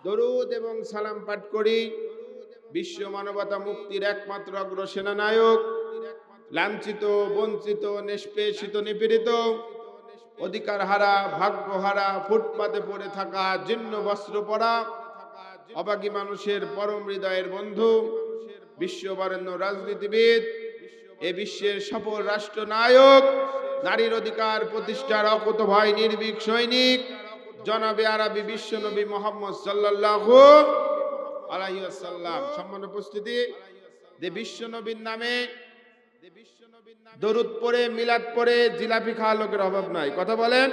দরুদ এবং সালাম পাঠ করি বিশ্ব মানবতা মুক্তির একমাত্র অগ্রসেনানায়ক, লাঞ্ছিত, বঞ্চিত, নিষ্পেষিত, নিপীড়িত, অধিকার হারা, ভাগ্য হারা, ফুটপাতে পড়ে থাকা, জীর্ণ বস্ত্র পরা অবাগী মানুষের পরম হৃদয়ের বন্ধু, বিশ্ববরেণ্য রাজনীতিবিদ, এ বিশ্বের সফল রাষ্ট্রনায়ক, নারীর অধিকার প্রতিষ্ঠার অকুতভয় নির্ভীক সৈনিক জনাবে আরবি বিশ্বনবী মুহাম্মদ সাল্লাল্লাহু আলাইহি ওয়াসাল্লাম। সম্মানিত উপস্থিতি, যে বিশ্বনবীর নামে দরুদ পড়ে, মিলাদ পড়ে জিলাপি খাওয়া লোকের অভাব নাই। কথা বলেন।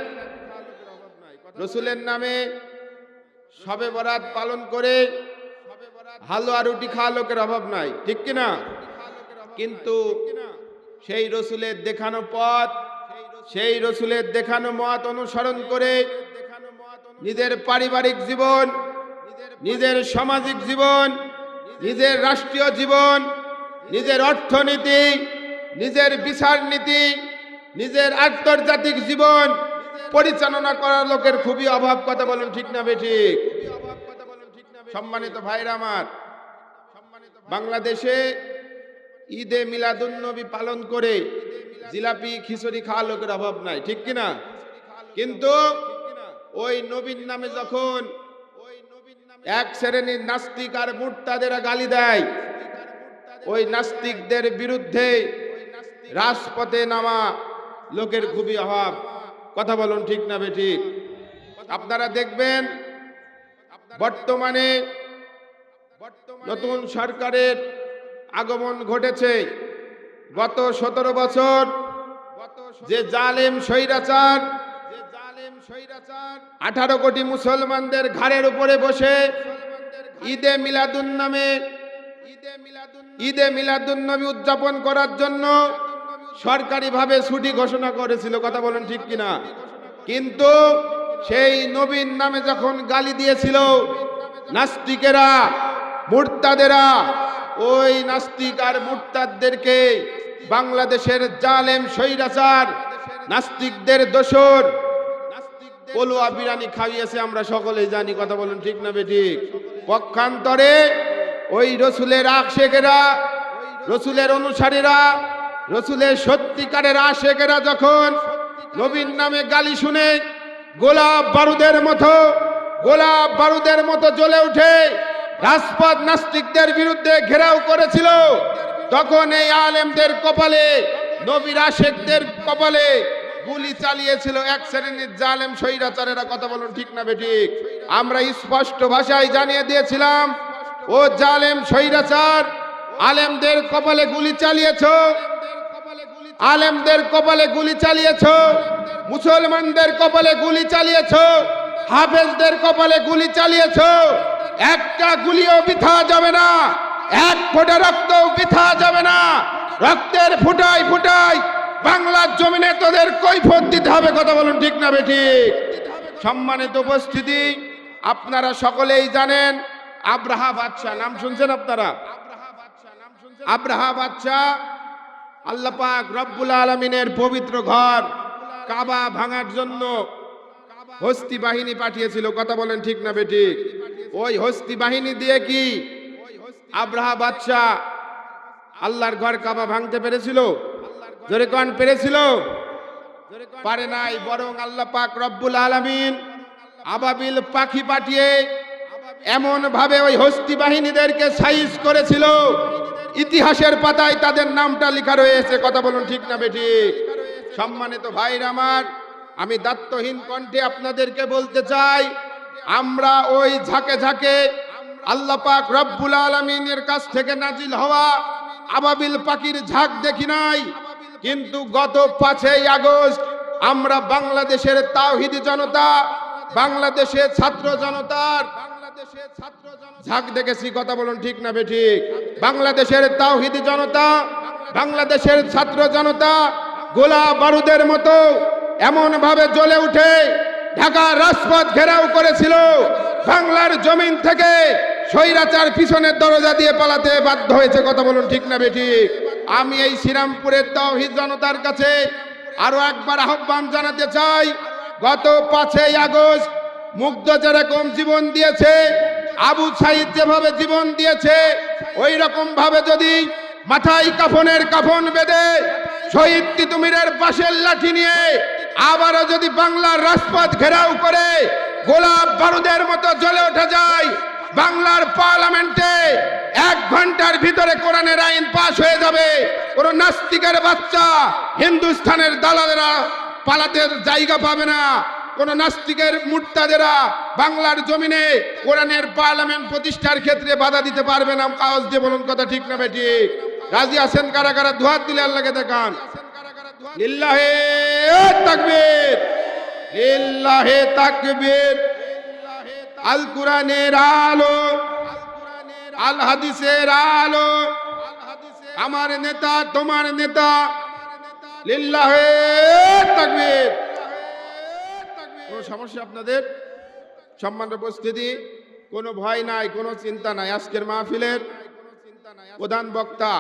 রসুলের নামে শবে বরাত পালন করে হালুয়া রুটি খাওয়া লোকের অভাব নাই, ঠিক কিনা? কিন্তু সেই রসুলের দেখানো পথ, সেই রসুলের দেখানো মত অনুসরণ করে নিজের পারিবারিক জীবন, নিজের সামাজিক জীবন, নিজের রাষ্ট্রীয় জীবন, নিজের অর্থনীতি, নিজের বিচার নীতি, নিজের আন্তর্জাতিক জীবন পরিচালনা করার লোকের খুবই অভাব। কথা বলুন, ঠিক না বেঠিক? সম্মানিত ভাইরা আমার, বাংলাদেশে ঈদে মিলাদুন্নবী পালন করে জিলাপি খিচুড়ি খাওয়া লোকের অভাব নাই, ঠিক কিনা? কিন্তু ওই নবীর নামে যখন এক শ্রেণীর নাস্তিক আর মুরতাদেরা গালি দেয়, ওই নাস্তিকদের বিরুদ্ধে রাজপথে নামা লোকের খুবই অভাব। কথা বলুন, ঠিক না বেঠিক? আপনারা দেখবেন বর্তমানে নতুন সরকারের আগমন ঘটেছে। গত 17 বছর যে জালেম স্বৈরাচার 18 কোটি মুসলমানদের ঘাড়ের উপরে বসে ঈদে মিলাদুন্নবী উদযাপন করার জন্য সরকারিভাবে ছুটি ঘোষণা করেছিল। কথা বলেন, ঠিক কিনা? কিন্তু সেই নবীর নামে যখন গালি দিয়েছিল নাস্তিকেরা, মুরতাদেরা, ওই নাস্তিক আর মুরতাদদেরকে বাংলাদেশের জালেম স্বৈরাচার নাস্তিকদের দোসর পলুয়া বিরানি খাইয়েছে, আমরা সকলেই জানি। কথা বলুন, ঠিক না বেঠিক? পক্ষান্তরে ওই রসুলের আশেকেরা, রসুলের অনুসারীরা, রসুলের সত্যিকারের আশেকেরা যখন নবীর নামে গালি শুনে গোলাপ বারুদের মতো জ্বলে উঠে রাজপথ নাস্তিকদের বিরুদ্ধে ঘেরাও করেছিল, তখন এই আলেমদের কপালে, নবীর আশেকদের কপালে গুলি চালিয়েছিল এক শ্রেণীর জালেম স্বৈরাচারেরা। কথা বলুন, ঠিক না বেঠিক? আমরা স্পষ্ট ভাষায় জানিয়ে দিয়েছিলাম, ও জালেম স্বৈরাচার, আলেমদের কপালে গুলি চালিয়েছ, আলেমদের কপালে গুলি চালিয়েছ, মুসলমানদের কপালে গুলি চালিয়েছ, হাফেজদের কপালে গুলি চালিয়েছ। একটা গুলিও বৃথা যাবে না, এক ফোঁটা রক্তও বৃথা যাবে না। রক্তের ফুটাই ফুটাই বাংলার জমিনে তোদের কৈফিয়ত দিতে হবে। কথা বলুন, ঠিক না বেঠিক? সম্মানিত উপস্থিতি, আপনারা সকলেই জানেন আব্রাহা বাদশা, নাম শুনছেন আপনারা? আব্রাহা বাদশা আল্লাহ পাক রব্বুল আলামিনের পবিত্র ঘর কাবা ভাঙার জন্য হস্তি বাহিনী পাঠিয়েছিল। কথা বলেন, ঠিক না বেঠিক? ওই হস্তি বাহিনী দিয়ে কি আব্রাহা বাদশা আল্লাহর ঘর কাবা ভাঙতে পেরেছিল? জোরে কোন পেরেছিল? পারে নাই। বরং আল্লাহ পাক রব্বুল আলামিন আবাবিল পাখি পাঠিয়ে এমন ভাবে ওই হস্তি বাহিনীদেরকে সাইজ করেছিল, ইতিহাসের পাতায় তাদের নামটা লেখা রয়েছে। কথা বলুন, ঠিক না বেঠিক? সম্মানিত ভাইরা আমার, আমি দায়িত্বহীন কণ্ঠে আপনাদেরকে বলতে চাই, আমরা ওই ঝাঁকে ঝাঁকে আল্লাহ পাক রব্বুল আলামিনের কাছ থেকে নাজিল হওয়া আবাবিল পাখির ঝাঁক দেখি নাই। কিন্তু গত 5ই আগস্ট আমরা বাংলাদেশের তাওহীদি জনতা, বাংলাদেশের ছাত্র জনতার ঝাঁক দেখেছি। কথা বলুন, ঠিক না বেঠিক? বাংলাদেশের তাওহীদি জনতা, বাংলাদেশের ছাত্র জনতা গোলা বারুদের মতো এমন ভাবে জ্বলে উঠে ঢাকা রাজপথ ঘেরাও করেছিল, বাংলার জমিন থেকে স্বৈরাচার পিছনের দরজা দিয়ে পালাতে বাধ্য হয়েছে। কথা বলুন, ঠিক না বেঠিক? আমি এই শ্রীরামপুরের তাওহীদ জনতার কাছে আরো একবার আহ্বান জানাতে চাই, গত 5ই আগস্ট মুগ্ধ যেরকম জীবন দিয়েছে, আবু সাইদ যেভাবে জীবন দিয়েছে ওই রকম ভাবে যদি মাথায় কাফনের কাফন বেঁধে শহীদ তিতুমিরের পাশের লাঠি নিয়ে আবারও যদি বাংলার রাজপথ ঘেরাও করে গোলাপ বারুদের মতো জ্বলে ওঠা যায়, বাংলার পার্লামেন্টে 1 ঘন্টার ভিতরে কোরআনের আইন পাশ হয়ে যাবে। কোন নাস্তিকের বাচ্চা হিন্দুস্তানের দালালেরা পালাতে জায়গা পাবে না। কোন নাস্তিকের মুর্তাদেরা বাংলার জমিনে কোরআনের পার্লামেন্ট প্রতিষ্ঠার ক্ষেত্রে বাধা দিতে পারবে না। কাগজ দিয়ে বলুন কথা ঠিক না বেটি? রাজি আছেন কারা কারা? দুহাত দিলে আল্লাহকে দেখান। লিল্লাহে তাকবীর, লিল্লাহে তাকবীর। আল কোরআনের আলো, আল হাদিসের আলো, আমার নেতা তোমার নেতা, লিল্লাহে তাকবীর। কোনো সমস্যা আপনাদের? সম্মানিত উপস্থিতি, কোনো ভয় নাই, কোনো চিন্তা নাই। আজকের মাহফিলের প্রধান বক্তা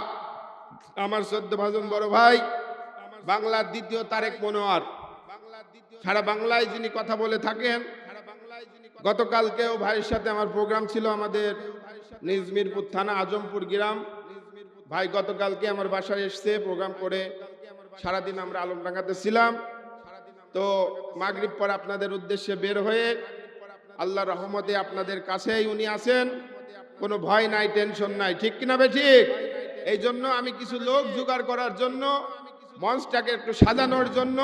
আমার সদ্য ভাজন বড় ভাই, বাংলার দ্বিতীয় তারেক মনোয়ার। সারা বাংলায় যিনি কথা বলে থাকেন। গতকালকেও ভাইয়ের সাথে আমার প্রোগ্রাম ছিল আমাদের নিজ মিরপুর থানা আজমপুর গ্রাম। ভাই গতকালকে আমার বাসায় এসছে প্রোগ্রাম করে, সারাদিন আমরা আলমডাঙ্গাতে ছিলাম। তো মাগরিব পর আপনাদের উদ্দেশ্যে বের হয়ে আল্লাহর রহমতে আপনাদের কাছেই উনি আছেন। কোনো ভয় নাই, টেনশন নাই, ঠিক কিনা বে ঠিক? এই জন্য আমি কিছু লোক জোগাড় করার জন্য, মঞ্চটাকে একটু সাজানোর জন্য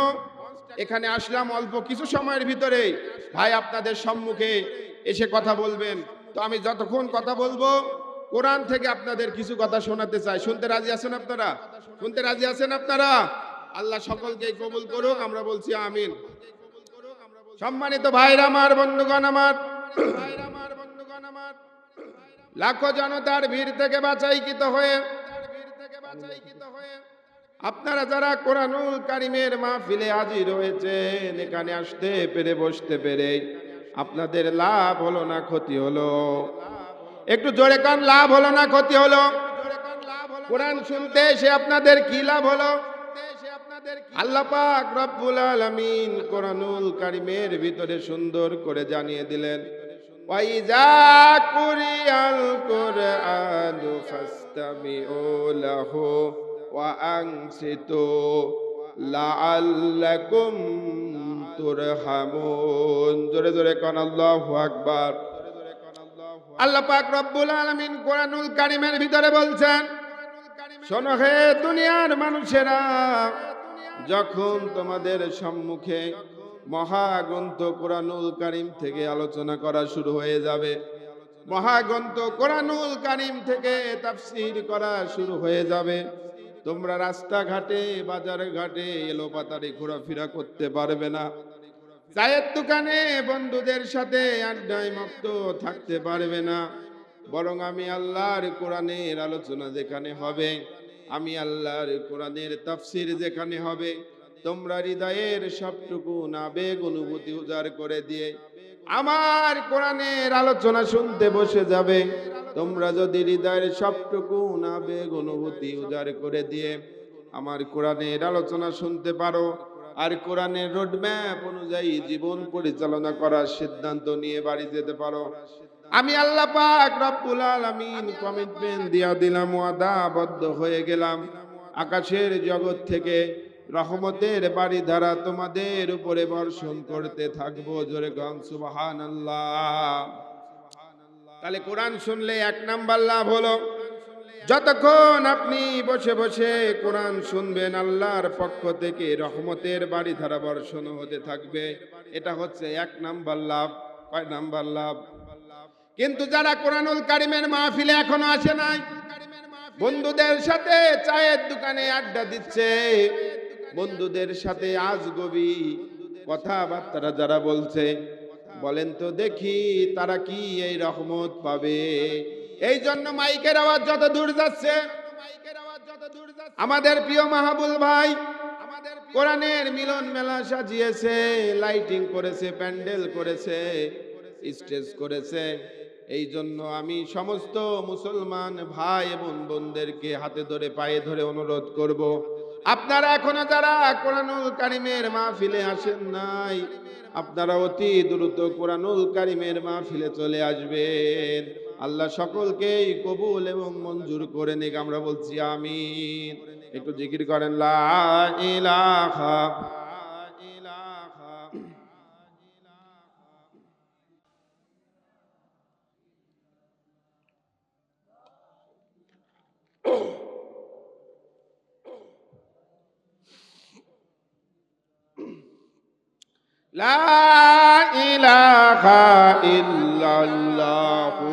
এখানে আসলাম। অল্প কিছু সময়ের ভিতরে ভাই আপনাদের সম্মুখে এসে কথা বলবেন। তো আমি যতক্ষণ কথা বলবো কোরআন থেকে আপনাদের কিছু কথা শোনাতে চাই। শুনতে রাজি আছেন আপনারা? শুনতে রাজি আছেন আপনারা? আল্লাহ সকলকেই কবুল করুক, আমরা বলছি আমিন। সম্মানিত ভাইরা আমার, বন্ধুগণ আমার, লাখো জনতার ভিড় থেকে বাছাইকৃত হয়ে আপনারা যারা কোরআনুল কারীমের মাহফিলে হাজির হয়েছেন, এখানে আসতে পেরে বসতে পেরে আপনাদের লাভ হলো না ক্ষতি হলো? একটু জোরে কান, লাভ হলো না ক্ষতি হলো? কোরআন শুনতে এসে আপনাদের কি লাভ হলো? আল্লাহ পাক রব্বুল আলামিন কোরআনুল কারীমের ভিতরে সুন্দর করে জানিয়ে দিলেন, ওয়াইজা কুরিয়াল কুরআনু ফাসতামিউ লাহু ওয়া আনসিতু লাআল্লাকুম তুরহামুন। জোরে জোরে কোন আল্লাহু আকবার। আল্লাহ পাক রব্বুল আলামিন কোরআনুল কারীমের ভিতরে বলছেন, শোনো হে দুনিয়ার মানুষেরা, যখন তোমাদের সম্মুখে মহাগ্রন্থ কোরআনুল কারীম থেকে আলোচনা করা শুরু হয়ে যাবে, মহাগ্রন্থ কোরআনুল কারীম থেকে তাফসীর করা শুরু হয়ে যাবে, তোমরা রাস্তাঘাটে বাজার ঘাটে এলোপাতাড়ি ঘোরাফেরা করতে পারবে না, চায়ের দোকানে বন্ধুদের সাথে আড্ডায় মক্ত থাকতে পারবে না। বরং আমি আল্লাহর কোরআনের আলোচনা যেখানে হবে, আমি আল্লাহর কোরআনের তাফসীর যেখানে হবে, তোমরা হৃদয়ের সবটুকু আবেগ অনুভূতি উজাড় করে দিয়ে আমার কোরআনের আলোচনা শুনতে বসে যাবে। তোমরা যদি হৃদয়ের সবটুকু আবেগ অনুভূতি উজাড় করে দিয়ে আমার কোরআনের আলোচনা শুনতে পারো, আর কোরআনের রোডম্যাপ অনুযায়ী জীবন পরিচালনা করার সিদ্ধান্ত নিয়ে বাড়ি যেতে পারো, আমি আল্লাহ পাক রব্বুল আলামিন কমিটমেন্ট দিয়া দিলাম, ওয়াদাবদ্ধ হয়ে গেলাম, আকাশের জগৎ থেকে রহমতের বাড়ি ধারা তোমাদের উপরে বর্ষণ করতে থাকবো। জোরে গান সুবহানাল্লাহ। তাহলে কোরআন শুনলে 1 নাম্বার লাভ হলো, যতক্ষণ আপনি বসে বসে কোরআন শুনবেন আল্লাহর পক্ষ থেকে রহমতের বাড়ি ধারা বর্ষণ হতে থাকবে। এটা হচ্ছে 1 নাম্বার লাভ। কয় নাম্বার লাভ? কিন্তু যারা কোরআনুল কারীমের মাহফিলে এখনো আসে নাই, বন্ধুদের সাথে চায়ের দোকানে আড্ডা দিচ্ছে, বন্ধুদের সাথে আজগবি কথাবার্তা যারা বলছে, বলেন তো দেখি তারা কি এই রহমত পাবে? এই জন্য মাইকের আওয়াজ যত দূর যাচ্ছে, আমাদের প্রিয় মাহবুল ভাই কোরআনের মিলন মেলা সাজিয়েছে, লাইটিং করেছে, প্যান্ডেল করেছে, স্টেজ করেছে। এই জন্য আমি সমস্ত মুসলমান ভাই এবং বোনদেরকে হাতে ধরে পায়ে ধরে অনুরোধ করব, আপনারা এখনো যারা কোরআনুল কারীমের মাহফিলে আসেন নাই, আপনারা অতি দ্রুত কোরআনুল কারীমের মাহফিলে চলে আসবেন। আল্লাহ সকলকেই কবুল এবং মঞ্জুর করে নিক, আমরা বলছি আমিন। একটু জিকির করেন লা ইলাহা লা ইলাহা ইল্লাল্লাহু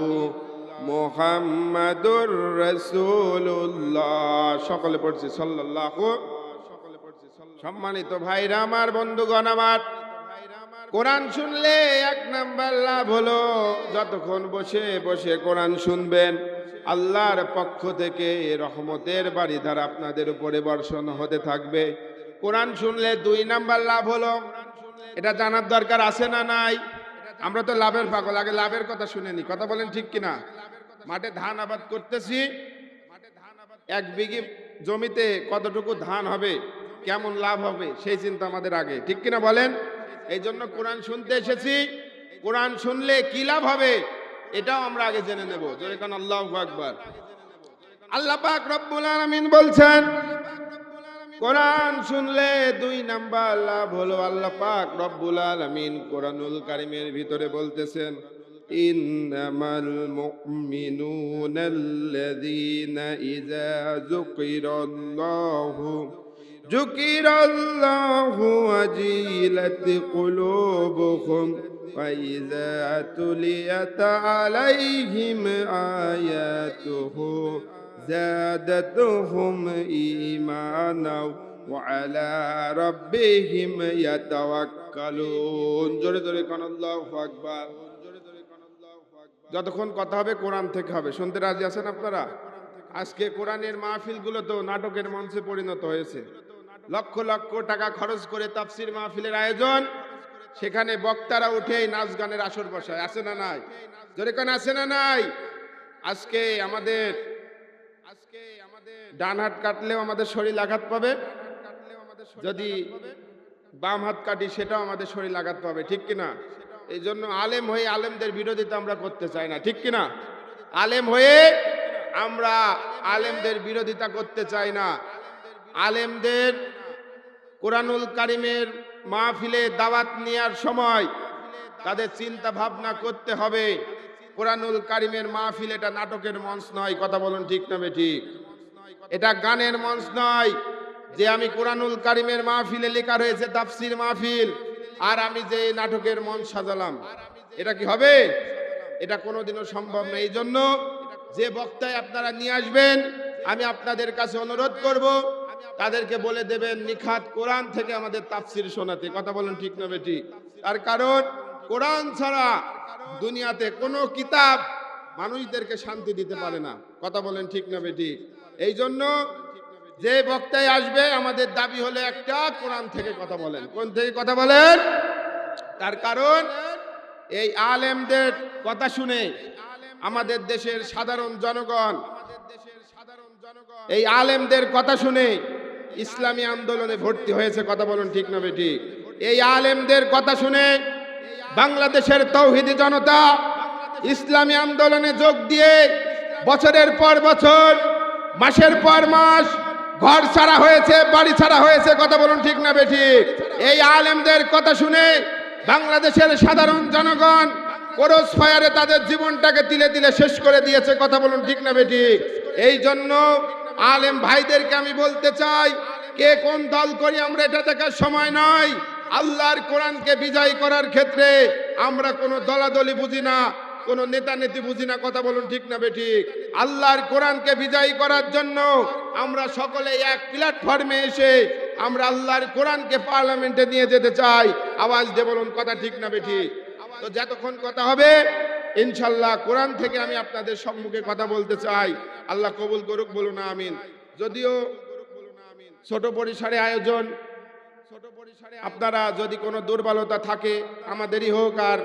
মুহাম্মাদুর রাসূলুল্লাহ। সকলে পড়ছি সাল্লাল্লাহু। সম্মানিত ভাইরা আমার, বন্ধুগণ আমার, কোরআন শুনলে এক নাম্বার লাভ হলো যতক্ষণ বসে বসে কোরআন শুনবেন আল্লাহর পক্ষ থেকে রহমতের বারিধারা আপনাদের উপরে বর্ষণ হতে থাকবে। কোরআন শুনলে দুই নাম্বার লাভ হলো, এটা জানার দরকার আছে না নাই? আমরা তো লাভের পাগল, আগে লাভের কথা শুনেনি। কথা বলেন ঠিক কিনা? মাঠে ধান আবাদ করতেছি, এক বিঘে জমিতে কতটুকু ধান হবে, কেমন লাভ হবে সেই চিন্তা আমাদের আগে, ঠিক কিনা বলেন? এই জন্য কোরআন শুনতে এসেছি। কোরআন শুনলে কি লাভ হবে এটাও আমরা আগে জেনে নেব। জোরে কান আল্লাহু আকবার। আল্লাহ পাক রব্বুল আলামিন বলছেন, কোরআন শুনলে দুই নাম্বার লাভ হলো। আল্লাহ পাক রব্বুল আলামিন কোরআনুল কারীমের ভিতরে বলতেছেন, ইন্নামাল মুমিনুনাল্লাযীনা ইযা যুকিরাল্লাহু ওয়াজিলাত কুলুবুহুম ওয়া ইযা তুলিয়াত আলাইহিম আয়াতুহু زادتهم إيمانا وعلى ربهم يتوكلون। জোরে জোরে কান আল্লাহু আকবার। যতক্ষণ কথা হবে কোরআন থেকে হবে, শুনতে রাজি আছেন আপনারা? আজকে কোরআনের মাহফিলগুলো তো নাটকের মঞ্চে পরিণত হয়েছে। লক্ষ লক্ষ টাকা খরচ করে তাফসীর মাহফিলের আয়োজন, সেখানে বক্তারা উঠেই নাচ গানের আসর বসায়। আছে না নাই? জোরে কান আছে না নাই? আজকে আমাদের ডান হাত কাটলেও আমাদের শরীর আঘাত পাবে, যদি বাম হাত কাটি সেটাও আমাদের শরীর আঘাত পাবে, ঠিক কিনা? এই জন্য আলেম হয়ে আলেমদের বিরোধিতা আমরা করতে চাই না, ঠিক কিনা? আলেম হয়ে আমরা আলেমদের বিরোধিতা করতে চাই না। আলেমদের কোরআনুল কারীমের মাহফিলে দাওয়াত নেওয়ার সময় তাদের চিন্তা ভাবনা করতে হবে, কোরআনুল কারীমের মাহফিল এটা নাটকের মঞ্চ নয়। কথা বলুন ঠিক না বেঠিক? এটা গানের মঞ্চ নয় যে আমি কোরআনুল কারীমের মাহফিলে লেখা রয়েছে তাফসীর মাহফিল আর আমি যে নাটকের মঞ্চ সাজালাম, এটা কি হবে? এটা কোনোদিনও সম্ভব না। এই জন্য যে বক্তায় আপনারা নিয়ে আসবেন, আমি আপনাদের কাছে অনুরোধ করব তাদেরকে বলে দেবেন নিখাত কোরআন থেকে আমাদের তাফসীর শোনাতে। কথা বলুন ঠিক না বেঠিক? তার কারণ কোরআন ছাড়া দুনিয়াতে কোনো কিতাব মানুষদেরকে শান্তি দিতে পারে না। কথা বলেন ঠিক না বেঠিক? এই জন্য যে বক্তায় আসবে আমাদের দাবি হলো একটা, কোরআন থেকে কথা বলেন। কোন থেকে কথা বলেন? তার কারণ এই আলেমদের কথা শুনে আমাদের দেশের সাধারণ জনগণ, এই আলেমদের কথা শুনে ইসলামী আন্দোলনে ভর্তি হয়েছে। কথা বলুন ঠিক না বেঠিক? এই আলেমদের কথা শুনে বাংলাদেশের তৌহিদি জনতা ইসলামী আন্দোলনে যোগ দিয়ে বছরের পর বছর, মাসের পর মাস ঘর ছাড়া হয়েছে, বাড়ি ছাড়া হয়েছে। কথা বলুন ঠিক না বেঠিক? এই আলেমদের কথা শুনে বাংলাদেশের সাধারণ জনগণ ক্রস ফায়ারে তাদের জীবনটাকে তিলে তিলে শেষ করে দিয়েছে। কথা বলুন ঠিক না বেঠিক? এই জন্য আলেম ভাইদেরকে আমি বলতে চাই, কে কোন দল করি আমরা এটা দেখার সময় নয়। আল্লাহর কোরআনকে বিজয় করার ক্ষেত্রে আমরা কোনো দলাদলি বুঝি না, কোনো নেতা নেতি বুঝি না। কথা বলুন ঠিক না বেঠিক? আল্লাহর কোরআনকে বিজয়ী করার জন্য আমরা সকলে এক প্ল্যাটফর্মে এসে আমরা আল্লাহর কোরআনকে পার্লামেন্টে নিয়ে যেতে চাই। আওয়াজ দিয়ে বলুন কথা ঠিক না বেঠিক? তো যতক্ষণ কথা হবে ইনশাল্লাহ কোরআন থেকে আমি আপনাদের সম্মুখে কথা বলতে চাই। আল্লাহ কবুল করুক, বলুন আমিন। যদিও ছোট পরিসরে আয়োজন, আপনারা যদি কোনো দুর্বলতা থাকে আমাদেরই হোক আর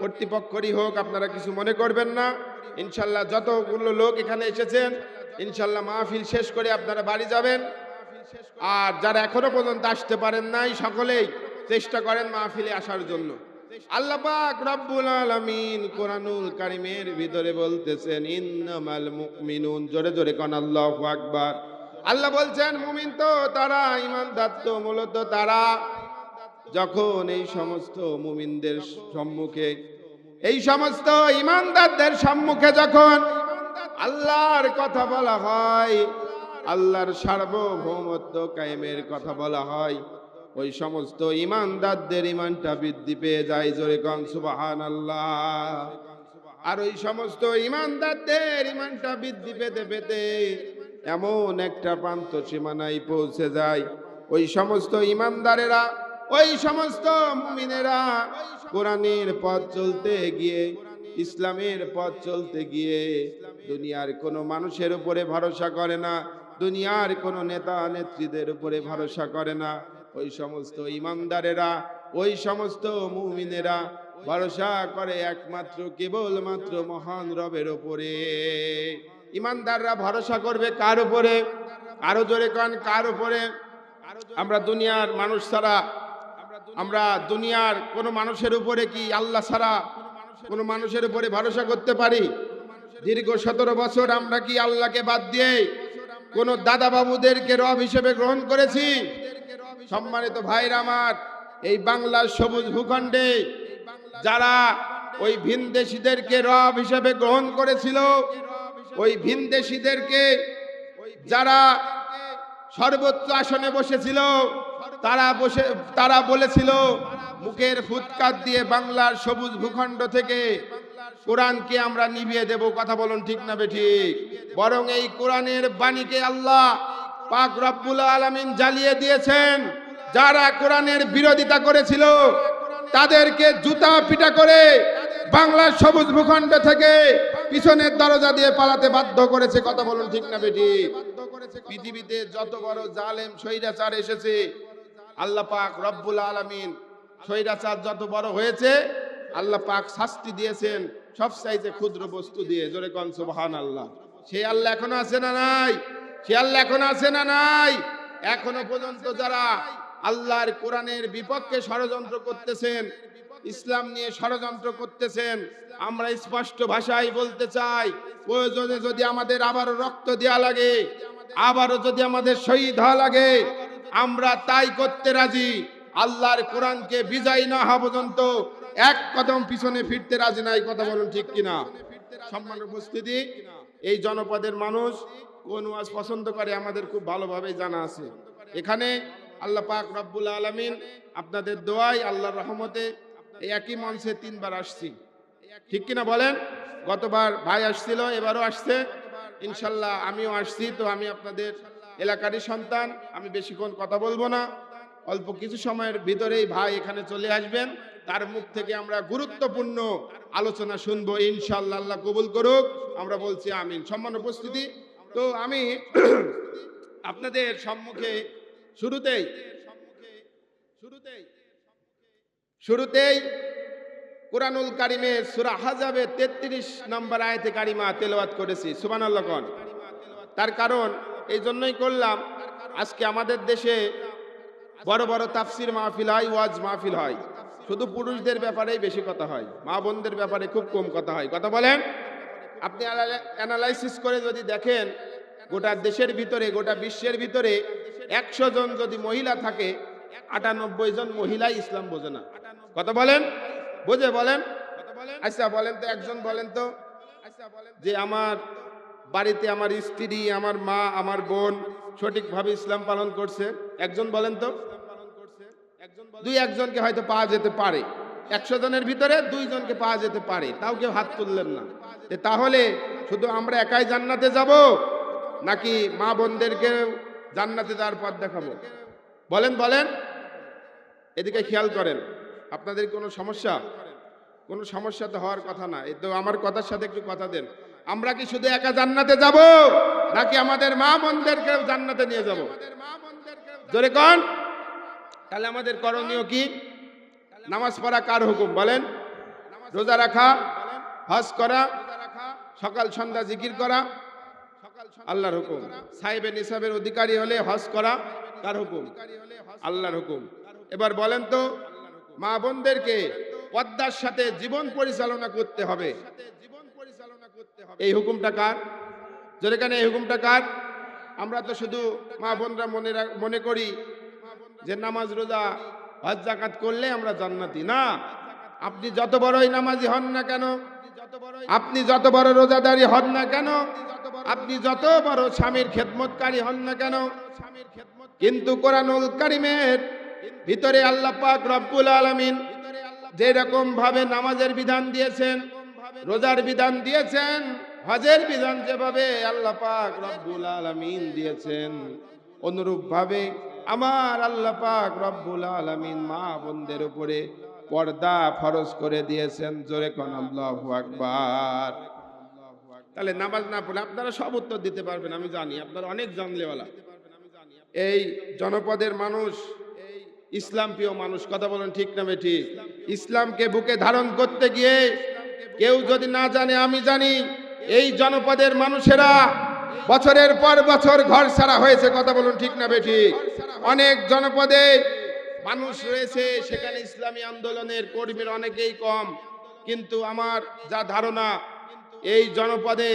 কর্তৃপক্ষেরই হোক, আপনারা কিছু মনে করবেন না। ইনশাল্লাহ যতগুলো লোক এখানে এসেছেন ইনশাল্লাহ মাহফিল শেষ করে আপনারা বাড়ি যাবেন। আর যারা এখনো পর্যন্ত আসতে পারেন নাই সকলেই চেষ্টা করেন মাহফিলে আসার জন্য। আল্লাহ পাক রব্বুল আলামিন কোরআনুল কারীমের ভিতরে বলতেছেন ইন্নামাল মুমিনুন, জোরে জোরে কোন আল্লাহু আকবার। আল্লাহ বলছেন মুমিন তো তারা, ঈমানদার তো মূলত তারা যখন এই সমস্ত মুমিনদের সম্মুখে, এই সমস্ত ঈমানদারদের সম্মুখে যখন আল্লাহর কথা বলা হয়, আল্লাহর সার্বভৌমত্ব কায়েমের কথা বলা হয়, ওই সমস্ত ঈমানদারদের ঈমানটা বৃদ্ধি পেয়ে যায়, জোরে কোন সুবহানাল্লাহ। আর ওই সমস্ত ঈমানদারদের ঈমানটা বৃদ্ধি পেতে পেতে এমন একটা প্রান্ত সীমানায় পৌঁছে যায়, ওই সমস্ত ঈমানদারেরা, ওই সমস্ত মুমিনেরা কোরআনের পথ চলতে গিয়ে, ইসলামের পথ চলতে গিয়ে দুনিয়ার কোনো মানুষের উপরে ভরসা করে না, দুনিয়ার কোনো নেতা নেত্রীদের উপরে ভরসা করে না। ওই সমস্ত ঈমানদারেরা, ওই সমস্ত মুমিনেরা ভরসা করে একমাত্র কেবলমাত্র মহান রবের উপরে। ঈমানদাররা ভরসা করবে কার উপরে? আরো জোরে কোন কার উপরে? আমরা দুনিয়ার মানুষ ছাড়া, আমরা দুনিয়ার কোনো মানুষের উপরে কি আল্লাহ ছাড়া কোনো মানুষের উপরে ভরসা করতে পারি? দীর্ঘ 17 বছর আমরা কি আল্লাহকে বাদ দিয়ে কোন দাদা বাবুদেরকে রব হিসেবে গ্রহণ করেছি? সম্মানিত ভাইরা আমার, এই বাংলার সবুজ ভূখণ্ডে যারা ওই ভিনদেশীদেরকে রব হিসেবে গ্রহণ করেছিল, ওই ভিনদেশীদেরকে যারা সর্বোচ্চ আসনে বসেছিল, তারা বলেছিল মুখের ফুৎকার দিয়ে বাংলার সবুজ ভূখণ্ড থেকে কোরআনকে আমরা নিভিয়ে দেব। কথা বলুন ঠিক না বেঠিক? বরং এই কোরআনের বাণীকে আল্লাহ পাক রব্বুল আলামিন জ্বালিয়ে দিয়েছেন। যারা কোরআনের বিরোধিতা করেছিল তাদেরকে জুতা পিটা করে বাংলার সবুজ ভূখণ্ড থেকে পিছনের দরজা দিয়ে পালাতে বাধ্য করেছে। কথা বলুন ঠিক না বেঠিক? পৃথিবীতে যত বড় জালেম স্বৈরাচার এসেছে, আল্লাহ পাক রব্বুল আলামিন স্বৈরাচার যত বড় হয়েছে, আল্লাহ পাক শাস্তি দিয়েছেন সবচাইতে ক্ষুদ্র বস্তু দিয়ে। জোরে কোন সুবহানাল্লাহ। সেই আল্লাহ এখনো আছে না নাই? সে আল্লাহ এখনো আছে না নাই? এখনো পর্যন্ত যারা আল্লাহর কোরআনের বিপক্ষে ষড়যন্ত্র করতেছেন, ইসলাম নিয়ে ষড়যন্ত্র করতেছেন, আমরা স্পষ্ট ভাষায় বলতে চাই, প্রয়োজনে যদি আমাদের আবারও রক্ত দেওয়া লাগে, আবারও যদি আমাদের শহীদ হওয়া লাগে, আমরা তাই করতে রাজি। আল্লাহর কোরআনকে বিজয় না হওয়া পর্যন্ত এক কদম পিছনে ফিরতে রাজি নাই। কথা বলুন ঠিক কিনা? সম্মানের উপস্থিতি, এই জনপদের মানুষ কোন ওয়াজ পছন্দ করে আমাদের খুব ভালোভাবে জানা আছে। এখানে আল্লাহ পাক রব্বুল আলামিন আপনাদের দোয়ায়, আল্লাহর রহমতে এই একই মঞ্চে 3 বার আসছি, ঠিক কিনা বলেন? গতবার ভাই আসছিল, এবারও আসছে, ইনশাল্লাহ আমিও আসছি। তো আমি আপনাদের এলাকারই সন্তান, আমি বেশিক্ষণ কথা বলবো না, অল্প কিছু সময়ের ভিতরেই ভাই এখানে চলে আসবেন, তার মুখ থেকে আমরা গুরুত্বপূর্ণ আলোচনা শুনবো ইনশাল্লাহ। আল্লাহ কবুল করুক, আমরা বলছি আমিন। সম্মানিত উপস্থিতি, তো আমি আপনাদের সম্মুখে শুরুতেই কুরআনুল কারীমের সূরা আহজাবের 33 নম্বর আয়াতে কারিমা তেলাওয়াত করেছি। সুবহানাল্লাহ কোন। তার কারণ এই জন্যই করলাম, আজকে আমাদের দেশে বড় বড় তাফসির মাহফিল হয়, ওয়াজ মাহফিল হয়, শুধু পুরুষদের ব্যাপারেই বেশি কথা হয়, মা বোনদের ব্যাপারে খুব কম কথা হয়। কথা বলেন? আপনি অ্যানালাইসিস করে যদি দেখেন, গোটা দেশের ভিতরে, গোটা বিশ্বের ভিতরে 100 জন যদি মহিলা থাকে, 98 জন মহিলাই ইসলাম বোঝে না। কথা বলেন? বোঝে? বলেন। আচ্ছা বলেন তো, একজন বলেন তো যে আমার বাড়িতে আমার স্ত্রী, আমার মা, আমার বোন সঠিকভাবে ইসলাম পালন করছে। একজন বলেন তো? 2-1 জনকে হয়তো পাওয়া যেতে পারে, 100 জনের ভিতরে 2 জনকে পাওয়া যেতে পারে, তাও কেউ হাত তুললেন না। তাহলে শুধু আমরা একাই জান্নাতে যাব, নাকি মা বোনদেরকে জান্নাতে যাওয়ার পথ দেখাবো? বলেন বলেন। এদিকে খেয়াল করেন, আপনাদের কোনো সমস্যা? কোনো সমস্যা তো হওয়ার কথা না। এই তো আমার কথার সাথে একটু কথা দেন। আমরা কি শুধু একা জান্নাতে যাব, নাকি আমাদের মা বোনদেরকে জান্নাতে নিয়ে যাব? জোরে কোন। তাহলে আমাদের করণীয় কি? নামাজ পড়া কার হুকুম বলেন? রোজা রাখা, হজ করা, সকাল সন্ধ্যা জিকির করা আল্লাহর হুকুম। সাহেবে নিসাবের অধিকারী হলে হজ করা, কার হুকুম? আল্লাহর হুকুম। এবার বলেন তো, মা বোনদেরকে পর্দার সাথে জীবন পরিচালনা করতে হবে, এই হুকুমটা কার? যেখানে এই হুকুমটা কার? আমরা তো শুধু মা বোনরা মনে করি যে নামাজ রোজা হজ যাকাত করলে আমরা জান্নাতি। না, আপনি যত বড়ই নামাজি হন না কেন, আপনি যত বড় রোজাদারি হন না কেন, আপনি যত বড় স্বামীর খেদমতকারী হন না কেন, কিন্তু কোরআনুল কারীমের ভিতরে আল্লাহ পাক রব্বুল আলামিন যেরকম ভাবে নামাজের বিধান দিয়েছেন, রোজার বিধান দিয়েছেন, হজের বিধান যেভাবে আল্লাহ পাক রব্বুল আলামিন দিয়েছেন, অনুরূপ ভাবে আমার আল্লাহ পাক রব্বুল আলামিন মা বোনদের উপরে পর্দা ফরজ করে দিয়েছেন। জোরে কোন আল্লাহু আকবার। তাহলে নামাজ না পড়লে আপনারা সব উত্তর দিতে পারবেন, আমি জানি আপনারা অনেক জানলেওয়ালা। এই জনপদের মানুষ ইসলাম প্রিয় মানুষ, কথা বলেন ঠিক না বেঠিক? ইসলামকে বুকে ধারণ করতে গিয়ে কেউ যদি না জানে, আমি জানি এই জনপদের মানুষেরা বছরের পর বছর ঘর ছাড়া হয়েছে, কথা বলুন ঠিক না বেঠিক? অনেক জনপদে মানুষ রয়েছে, সেখানে ইসলামী আন্দোলনের কর্মীর অনেকেই কম, কিন্তু আমার যা ধারণা এই জনপদে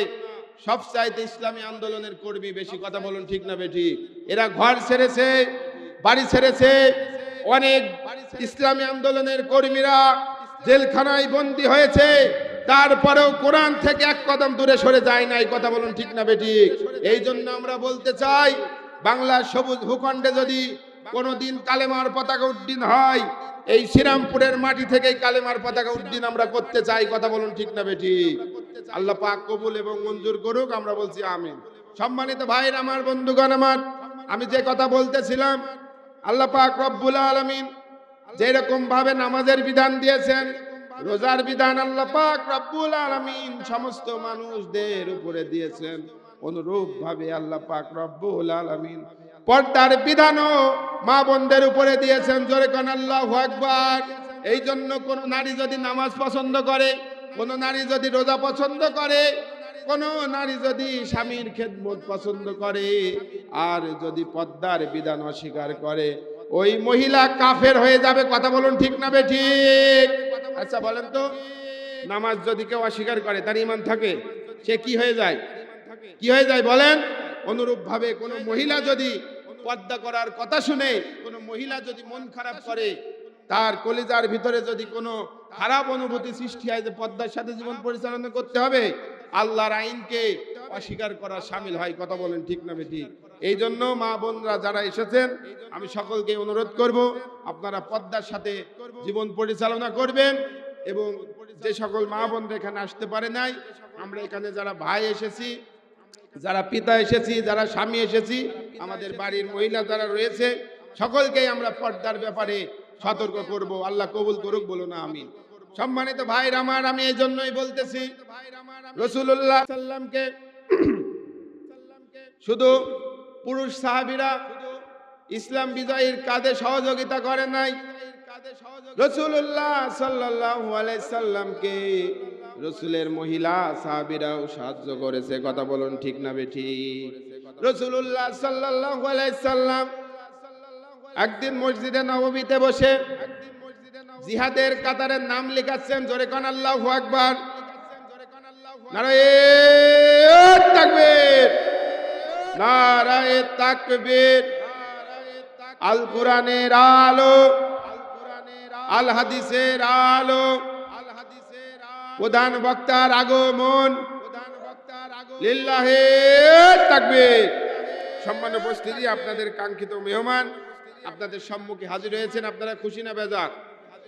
সবচাইতে ইসলামী আন্দোলনের কর্মী বেশি, কথা বলুন ঠিক না বেঠিক? এরা ঘর ছেড়েছে, বাড়ি ছেড়েছে, অনেক ইসলামী আন্দোলনের কর্মীরা জেলখানায় বন্দী হয়েছে, তারপরেও কোরআন থেকে এক কদম দূরে সরে যায় নাই, কথা বলুন ঠিক না বেঠিক? এই জন্য আমরা বলতে চাই, বাংলার সবুজ ভূখণ্ডে যদি কোনোদিন কালেমার পতাকা উড্ডীন হয়, এই শ্রীরামপুরের মাটি থেকেই কালেমার পতাকা উড্ডীন আমরা করতে চাই, কথা বলুন ঠিক না বেঠিক? আল্লাহ পাক কবুল এবং মঞ্জুর করুক, আমরা বলছি আমিন। সম্মানিত ভাইরা আমার, বন্ধুগণ আমার, আমি যে কথা বলতেছিলাম, আল্লাহ পাক রব্বুল আলামিন যেরকম ভাবে নামাজের বিধান দিয়েছেন, রোজার বিধান আল্লাহ পাক রব্বুল আলামিন সমস্ত মানুষদের উপরে দিয়েছেন, অনুরূপ ভাবে আল্লাহ পাক রব্বুল আলামিন পর্দার বিধানও মা বোনদের উপরে দিয়েছেন। জোরে কোন আল্লাহু আকবার। এই জন্য কোন নারী যদি নামাজ পছন্দ করে, কোন নারী যদি রোজা পছন্দ করে, কোন নারী যদি স্বামীর খেদমত পছন্দ করে, আর যদি পর্দার বিধান অস্বীকার করে, ওই মহিলা কাফের হয়ে যাবে, কথা বলুন ঠিক না বেঠিক? আচ্ছা বলেন তো, নামাজ যদি কেউ অস্বীকার করে, তার ঈমান থাকে? সে কি হয়ে যায়? কি হয়ে যায় বলেন? অনুরূপ ভাবে কোন মহিলা যদি পর্দা করার কথা শুনে, কোন মহিলা যদি মন খারাপ করে, তার কলিজার ভিতরে যদি কোনো খারাপ অনুভূতি সৃষ্টি হয় যে পর্দার সাথে জীবন পরিচালনা করতে হবে, আল্লাহর আইনকে অস্বীকার করা শামিল হয়, কথা বলেন ঠিক না বেঠিক? এই জন্য মা বোনরা যারা এসেছেন, আমি সকলকে অনুরোধ করব, আপনারা পর্দার সাথে জীবন পরিচালনা করবেন। এবং যে সকল মা বোনরা এখানে আসতে পারে নাই, আমরা এখানে যারা ভাই এসেছি, যারা পিতা এসেছি, যারা স্বামী এসেছি, আমাদের বাড়ির মহিলা যারা রয়েছে, সকলকেই আমরা পর্দার ব্যাপারে সতর্ক করব। আল্লাহ কবুল করুক, বলো না আমিন। সম্মানিত ভাইরা আমার, আমি এই জন্যই বলতেছি, রাসূলুল্লাহ সাল্লামকে শুধু পুরুষ সাহাবীরা ইসলাম বিজয়ের কাজে সহযোগিতা করে নাই, রাসূলুল্লাহ সাল্লাল্লাহু আলাইহি সাল্লামকে রাসূলের মহিলা সাহাবীরাও সাহায্য করেছে, কথা বলুন ঠিক না বেঠিক? রাসূলুল্লাহ সাল্লাল্লাহু আলাইহি সাল্লাম একদিন মসজিদে নববীতে বসে জিহাদের কাতারের নাম লিখাচ্ছেন। জোরে কোন আল্লাহু আকবার। নারায়ে তাকবীর, নারায়ে তাকবীর। আল কোরআনের আলো, আল হাদিসের আলো, প্রধান বক্তার আগমন, লিল্লাহে তাকবীর। সম্মানিত উপস্থিতি, আপনাদের কাঙ্ক্ষিত মেহমান আপনাদের সম্মুখে হাজির হয়েছেন। আপনারা খুশি না বেজার?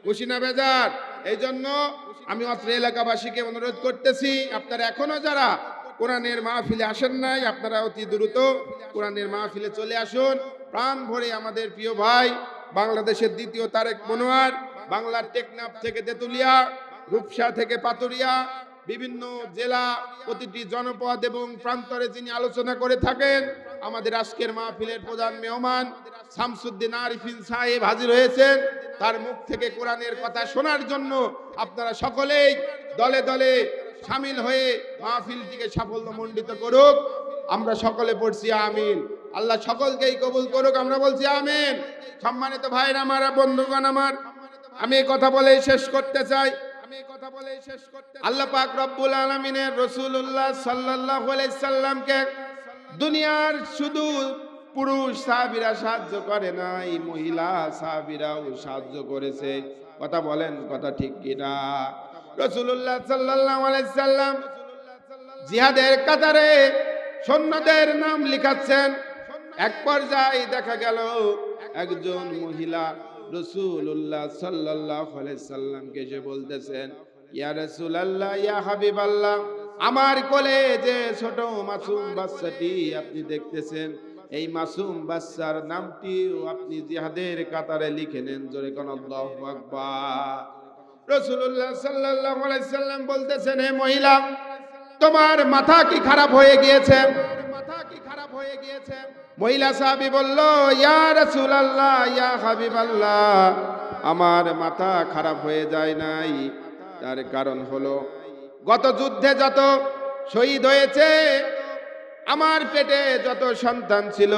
খুশি না বেজার? এই জন্য আমি অত্র এলাকাবাসীকে অনুরোধ করতেছি, আপনারা এখনো যারা কোরআনের মাহফিলে আসেন নাই, আপনারা অতি দ্রুত কোরআনের মাহফিলে চলে আসুন। প্রাণ ভরে আমাদের প্রিয় ভাই, বাংলাদেশের দ্বিতীয় তারেক মনোয়ার, বাংলার টেকনাফ থেকে তেতুলিয়া, রূপসা থেকে পাতুরিয়া, বিভিন্ন জেলা, প্রতিটি জনপদ এবং প্রান্তরে যিনি আলোচনা করে থাকেন, আমাদের আজকের মাহফিলের প্রধান মেহমান শামসুদ্দিন আরিফিন সাহেব হাজির হয়েছেন। তার মুখ থেকে কোরআনের কথা শোনার জন্য আপনারা সকলেই দলে দলে শামিল হয়ে মাহফিলটিকে সাফল্যমণ্ডিত করুক। আমরা সকলে পড়ছি আমিন। আল্লাহ সকলকেই কবুল করুক, আমরা বলছি আমিন। সম্মানিত ভাইরা আমার, বন্ধুগণ আমার, আমি এই কথা বলেই শেষ করতে চাই। আল্লাহ পাক রব্বুল আলামিনের রাসূলুল্লাহ সাল্লাল্লাহু আলাইহি সাল্লামকে দুনিয়ার শুধু পুরুষ সাহাবীরা সাহায্য করে নাই, মহিলা সাহাবীরাও সাহায্য করেছে। কথা বলেন, কথা ঠিক কিনা? রাসূলুল্লাহ সাল্লাল্লাহু আলাইহি সাল্লাম জিহাদের কাতারে সৈন্যদের নাম লিখাচ্ছেন। এক পর্যায়ে দেখা গেল একজন মহিলা রাসূলুল্লাহ সাল্লাল্লাহু আলাইহি সাল্লামকে এসে বলতেছেন, ইয়া রাসূলুল্লাহ, ইয়া হাবিবাল্লাহ, আমার কোলে যে ছোট মাসুম বাচ্চাটি আপনি দেখতেছেন, এই মাসুম বাচ্চার নামটিও আপনি জিহাদের কাতারে লিখে নেন। জোরে কোন আল্লাহু আকবার। রাসূলুল্লাহ সাল্লাল্লাহু আলাইহি সাল্লাম বলতেছেন, হে মহিলা, তোমার মাথা কি খারাপ হয়ে গিয়েছে? মহিলা সাহাবী বলল, ইয়া রাসূলুল্লাহ, ইয়া হাবিবাল্লাহ, আমার মাথা খারাপ হয়ে যায় নাই। তার কারণ হলো গত যুদ্ধে যত শহীদ হয়েছে, আমার পেটে যত সন্তান ছিল,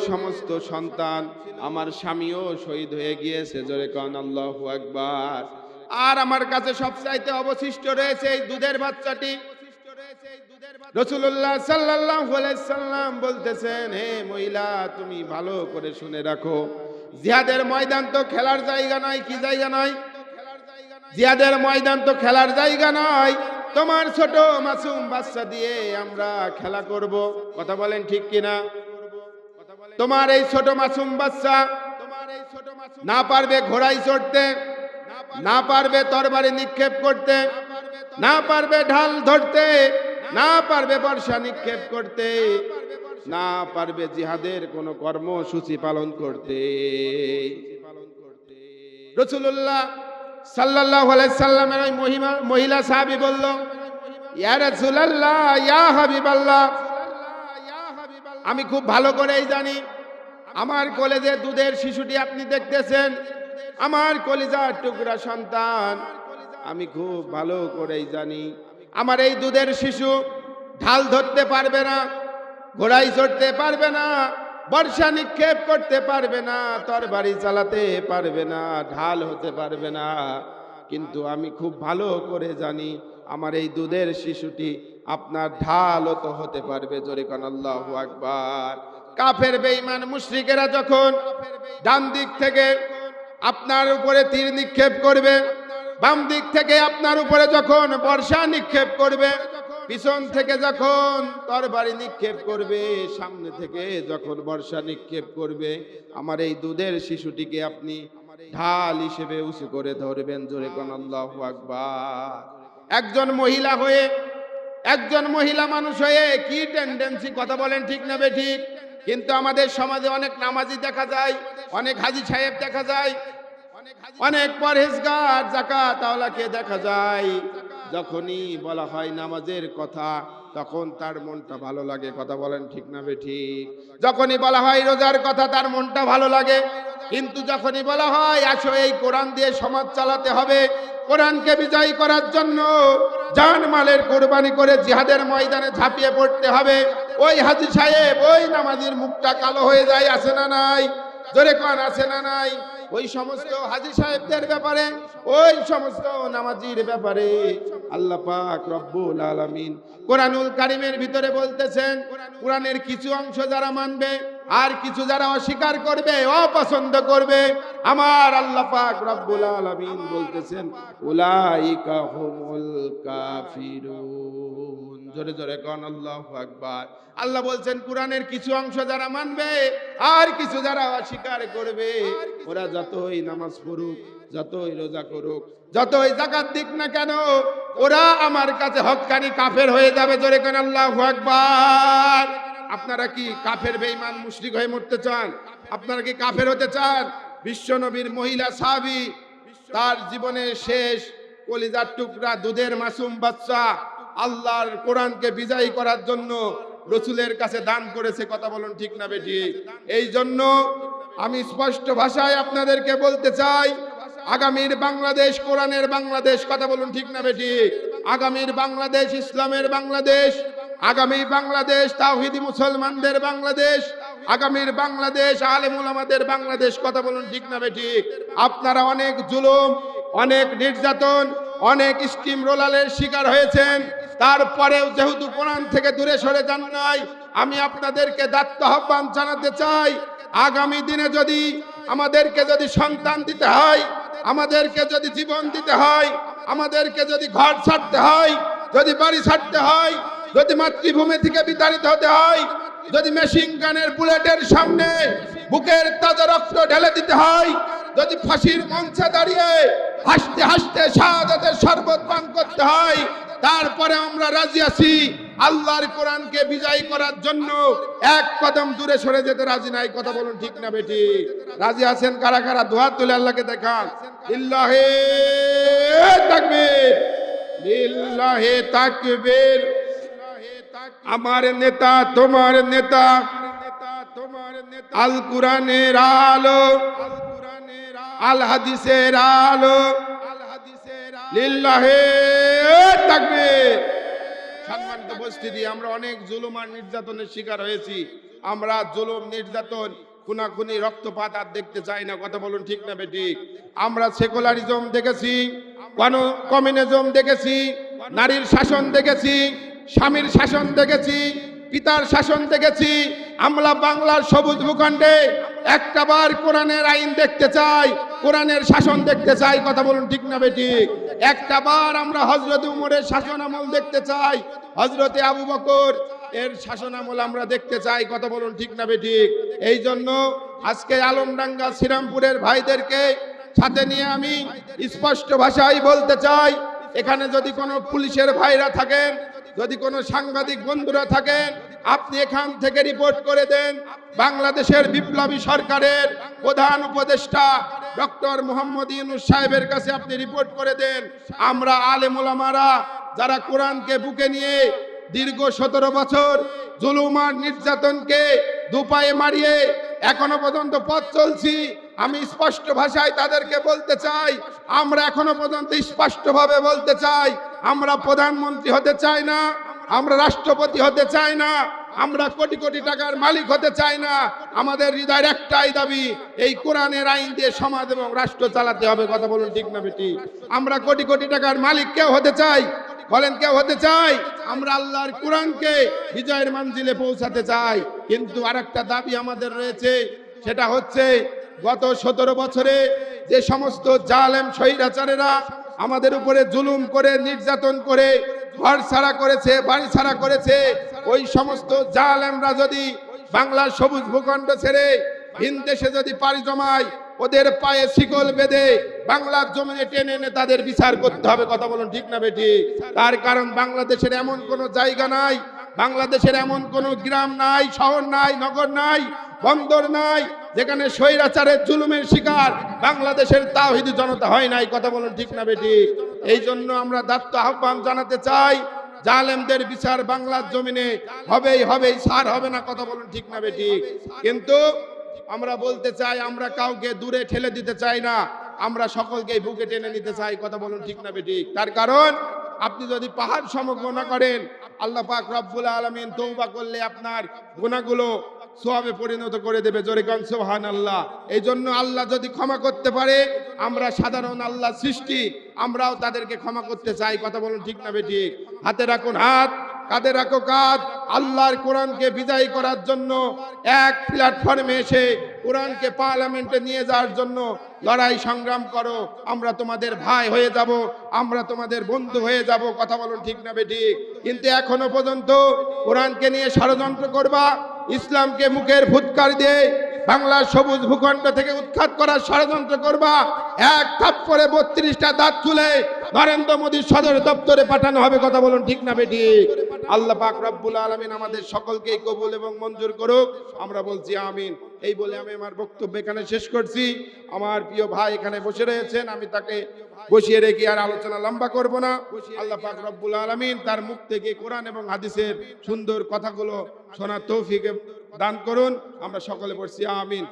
সমস্ত সন্তান, আমার স্বামীও শহীদ হয়ে গিয়েছে। জোরে কোন আল্লাহু আকবার। আর আমার কাছে সবচাইতে অবশিষ্ট রয়েছে এই দুধের বাচ্চাটি। রাসূলুল্লাহ সাল্লাল্লাহু আলাইহি সাল্লাম বলতেছেন, হে মহিলা, তুমি ভালো করে শুনে রাখো, জিহাদের ময়দান তো খেলার জায়গা নয়। কি জায়গা নয়? জিহাদের ময়দান তো খেলার জায়গা নয়। তোমার ছোট মাসুম বাচ্চা দিয়ে আমরা খেলা করব। কথা বলেন ঠিক কিনা? তোমার এই ছোট মাসুম বাচ্চা না পারবে ঘোড়ায় চড়তে, না পারবে তরবারি নিক্ষেপ করতে, না পারবে ঢাল ধরতে, না পারবে বর্ষা নিক্ষেপ করতে, না পারবে জিহাদের কোন কর্মসূচি পালন করতে। রাসূলুল্লাহ সাল্লাল্লাহু আলাইহি সাল্লামের ওই মহিলা সাহাবী বলল, ইয়া রাসূলুল্লাহ, ইয়া হাবিবাল্লাহ, আমি খুব ভালো করেই জানি আমার কোলে যে দুধের শিশুটি আপনি দেখতেছেন, আমার কলিজার টুকরা সন্তান, আমি খুব ভালো করেই জানি আমার এই দুধের শিশু ঢাল ধরতে পারবে না, ঘোড়ায় চড়তে পারবে না, বর্ষা নিক্ষেপ করতে পারবে না, তরবারি চালাতে পারবে না, ঢাল হতে পারবে না। কিন্তু আমি খুব ভালো করে জানি আমার এই দুধের শিশুটি আপনার ঢালও তো হতে পারবে। জোরে কোন আল্লাহু আকবার। কাফের বেঈমান মুশরিকেরা যখন ডান দিক থেকে আপনার উপরে তীর নিক্ষেপ করবে, বাম দিক থেকে আপনার উপরে যখন বর্ষা নিক্ষেপ করবে, পিছন থেকে যখন তরবারি নিক্ষেপ করবে, সামনে থেকে যখন বর্ষা নিক্ষেপ করবে, আমার এই দুধের শিশুটিকে আপনি ঢাল হিসেবে উঁচু করে ধরবেন। জোরে কোন আল্লাহু আকবার। একজন মহিলা হয়ে, একজন মহিলা মানুষ হয়ে কি টেন্ডেন্সি, কথা বলেন ঠিক না বেঠিক? কিন্তু আমাদের সমাজে অনেক নামাজি দেখা যায়, অনেক হাজী সাহেব দেখা যায়, অনেক পরহেজগার যাকাতওয়ালাকে দেখা যায়। যখনই বলা হয় নামাজের কথা, তখন তার মনটা ভালো লাগে। কথা বলেন ঠিক না বেঠিক? যখনই বলা হয় রোজার কথা, তার মনটা ভালো লাগে। কিন্তু যখনই বলা হয় আসো এই কোরআন দিয়ে সমাজ চালাতে হবে, কোরআনকে বিজয়ী করার জন্য জান মালের কোরবানি করে জিহাদের ময়দানে ঝাঁপিয়ে পড়তে হবে, ওই হাজী সাহেব, ওই নামাজির মুখটা কালো হয়ে যায়। আছে না নাই? জোরে কোন আছে না নাই? ওই সমস্ত হাজী সাহেবদের ব্যাপারে, ওই সমস্ত নামাজির ব্যাপারে আল্লাহ পাক রব্বুল আলামিন কোরআনুল কারীমের ভিতরে বলতেছেন, কোরআনের কিছু অংশ যারা মানবে আর কিছু যারা অস্বীকার করবে, অপছন্দ করবে, আমার আল্লাহ পাক রব্বুল আলামিন বলতেছেন, উলাইকা হুমুল কাফিরুন। জোরে জোরে কোন আল্লাহু আকবার। আল্লাহ বলছেন কোরআনের কিছু অংশ যারা মানবে আর কিছু যারা অস্বীকার করবে, ওরা যতই নামাজ পড়ুক, যতই রোজা করুক, যতই যাকাত দিক না কেন, ওরা আমার কাছে হক্কানি কাফের হয়ে যাবে। জোরে কোন আল্লাহু আকবার। আপনারা কি কাফের বেঈমান মুশরিক হয়ে মরতে চান? আপনারা কি কাফের হতে চান? বিশ্ব নবীর মহিলা সাহাবী তার জীবনের শেষ কলিজার টুকরা দুধের মাসুম বাচ্চা আল্লাহর কোরআনকে বিজয়ী করার জন্য রাসূলের কাছে দান করেছে। কথা বলুন ঠিক না বেঠিক? এই জন্য আমি স্পষ্ট ভাষায় আপনাদেরকে বলতে চাই, আগামীর বাংলাদেশ কোরআনের বাংলাদেশ। কথা বলুন ঠিক না বেঠিক? আগামীর বাংলাদেশ ইসলামের বাংলাদেশ, আগামী বাংলাদেশ তাওহীদি মুসলমানদের বাংলাদেশ, আগামীর বাংলাদেশ আলেম ওলামাদের বাংলাদেশ। কথা বলুন ঠিক না বেঠিক? আপনারা অনেক জুলুম, অনেক নির্যাতন, অনেক স্টিম রোলারের শিকার হয়েছেন, তারপরেও যেহেতু কোরআন থেকে দূরে সরে যান নাই, আমি আপনাদেরকে দায়িত্ব আহ্বান জানাতে চাই, আগামী দিনে যদি আমাদেরকে যদি সন্তান দিতে হয়, আমাদেরকে যদি জীবন দিতে হয়, আমাদেরকে যদি ঘর ছাড়তে হয়, যদি বাড়ি ছাড়তে হয়, যদি মাতৃভূমি থেকে বিতাড়িত হতে হয়, যদি মেশিন গানের বুলেটের সামনে বুকের তাজা রক্ত ঢেলে দিতে হয়, যদি ফাঁসির মঞ্চে দাঁড়িয়ে হাসতে হাসতে শাহাদাতের শরবত পান করতে হয়, তারপরে আমরা রাজি আছি। আল্লাহর কোরআনকে বিজয় করার জন্য এক কদম দূরে সরে যেতে রাজি নাই। কথা বলুন ঠিক না বেটি? রাজি আছেন কারা কারা? দুহাত তুলে আল্লাহকে দেখান। লিল্লাহে তাকবীর, লিল্লাহে তাকবীর। আমার নেতা তোমার নেতা, আল কোরআনের আলো, আল হাদিসের আলো, লিল্লাহে তাকবীর। সম্মানিত উপস্থিতি, আমরা অনেক জুলুম আর নির্যাতনের শিকার হয়েছি। আমরা জুলুম, নির্যাতন, খুনাখুনি, রক্তপাত আর দেখতে চাই না। কথা বলুন ঠিক না বেঠিক? আমরা সেকুলারিজম দেখেছি, কমিউনিজম দেখেছি, নারীর শাসন দেখেছি, স্বামীর শাসন দেখেছি, পিতার শাসন দেখেছি। আমরা বাংলার সবুজ ভূখণ্ডে একটাবার কোরআনের আইন দেখতে চাই, কোরআনের শাসন দেখতে চাই। কথা বলুন ঠিক না বেঠিক? একটাবার আমরা হযরত উমরের শাসন আমল দেখতে চাই, হযরতে আবু বকর এর শাসন আমল আমরা দেখতে চাই। কথা বলুন ঠিক না বেঠিক? এই জন্য আজকে আলমডাঙ্গা শ্রীরামপুরের ভাইদেরকে সাথে নিয়ে আমি স্পষ্ট ভাষায় বলতে চাই, এখানে যদি কোনো পুলিশের ভাইরা থাকেন, যদি কোনো সাংবাদিক বন্ধুরা থাকেন, আপনি এখান থেকে রিপোর্ট করে দেন। বাংলাদেশের বিপ্লবী সরকারের প্রধান উপদেষ্টা ডক্টর মোহাম্মদ ইউনূস সাহেবের কাছে আপনি রিপোর্ট করে দেন। আমরা আলেম ওলামারা যারা কোরআনকে বুকে নিয়ে দীর্ঘ 17 বছর জুলুম আর নির্যাতনকে দুপায়ে মারিয়ে এখনো পর্যন্ত পথ চলছি, আমি স্পষ্ট ভাষায় তাদেরকে বলতে চাই, আমরা এখনো পর্যন্ত স্পষ্টভাবে বলতে চাই, আমরা প্রধানমন্ত্রী হতে চাই না, আমরা রাষ্ট্রপতি হতে চাই না, আমরা কোটি কোটি টাকার মালিক হতে চাই না। আমাদের হৃদয়ের একটাই দাবি, এই কোরআনের আইন দিয়ে সমাজ এবং রাষ্ট্র চালাতে হবে। কথা বলুন ঠিক না বেটি? আমরা কোটি কোটি টাকার মালিক কেউ হতে চাই? বলেন কেউ হতে চাই? আমরা আল্লাহর কোরআনকে বিজয়ের মঞ্জিলে পৌঁছাতে চাই। কিন্তু আরেকটা দাবি আমাদের রয়েছে, সেটা হচ্ছে গত 17 বছরে যে সমস্ত জালেম স্বৈরাচারেরা আমাদের উপরে জুলুম করে, নির্যাতন করে, ঘর ছাড়া করেছে, বাড়ি ছাড়া করেছে, ওই সমস্ত জালেমরা যদি বাংলার সবুজ ভূখণ্ড ছেড়ে ভিন দেশে যদি পাড়ি জমায়, ওদের পায়ে শিকল বেঁধে বাংলার জমিনে টেনে এনে তাদের বিচার করতে হবে। কথা বলুন ঠিক না বেটি? তার কারণ বাংলাদেশের এমন কোনো জায়গা নাই, বাংলাদেশের এমন কোনো গ্রাম নাই, শহর নাই, নগর নাই, বন্দর নাই যেখানে স্বৈরাচারের জুলুমের শিকার বাংলাদেশের তাওহীদি জনতা হয় নাই। কথা বলুন ঠিক না বেটি? এই জন্য আমরা দায়িত্ব আহ্বান জানাতে চাই, জালেমদের বিচার বাংলার জমিনে হবেই হবেই, ছাড় হবে না। কথা বলুন ঠিক না বেটি? কিন্তু আমরা বলতে চাই, আমরা কাউকে দূরে ঠেলে দিতে চাই না, আমরা সকলকে বুকে টেনে নিতে চাই। কথা বলুন ঠিক না বেটি? তার কারণ আপনি যদি পাহাড় সম গুনাহ করেন, আল্লাহ পাক রব্বুল আলামিন তওবা করলে আপনার গুনাহগুলো সওয়াবে পরিণত করে দেবে। জোরে কোন সুবহানাল্লাহ। এই জন্য আল্লাহ যদি ক্ষমা করতে পারে, আমরা সাধারণ আল্লাহ সৃষ্টি, আমরাও তাদেরকে ক্ষমা করতে চাই। কথা বলুন ঠিক না বেটি? হাতে রাখুন হাত, কাঁধে রাখো কাঁধ। আল্লাহর কোরআনকে বিজয় করার জন্য এক প্ল্যাটফর্মে এসে কোরআনকে পার্লামেন্টে নিয়ে যাওয়ার জন্য লড়াই সংগ্রাম করো। আমরা তোমাদের ভাই হয়ে যাব, আমরা তোমাদের বন্ধু হয়ে যাব। কথা বলুন ঠিক না বেটি? কিন্তু এখনো পর্যন্ত কোরআনকে নিয়ে ষড়যন্ত্র করবা, ইসলামকে মুখের ফুৎকার দিয়ে বাংলার সবুজ ভূখণ্ড থেকে উৎখাত করার ষড়যন্ত্র করবা, এক থাপ্পড়ে 32টা দাঁত তুলে নরেন্দ্র মোদীর সদর দপ্তরে পাঠানো হবে। কথা বলুন ঠিক না বেটি? আল্লাহ পাক রব্বুল আলামিন আমাদের সকলকেই কবুল এবং মঞ্জুর করুক। আমরা বলছি আমিন। এই বলে আমি আমার বক্তব্য এখানে শেষ করছি। আমার প্রিয় ভাই এখানে বসে রয়েছেন, আমি তাকে বসিয়ে রেখে আর আলোচনা লম্বা করব না। আল্লাহ পাক রব্বুল আলামিন তার মুখ থেকে কোরআন এবং হাদিসের সুন্দর কথাগুলো শোনার তৌফিক দান করুন। আমরা সকলে বলছি আমিন।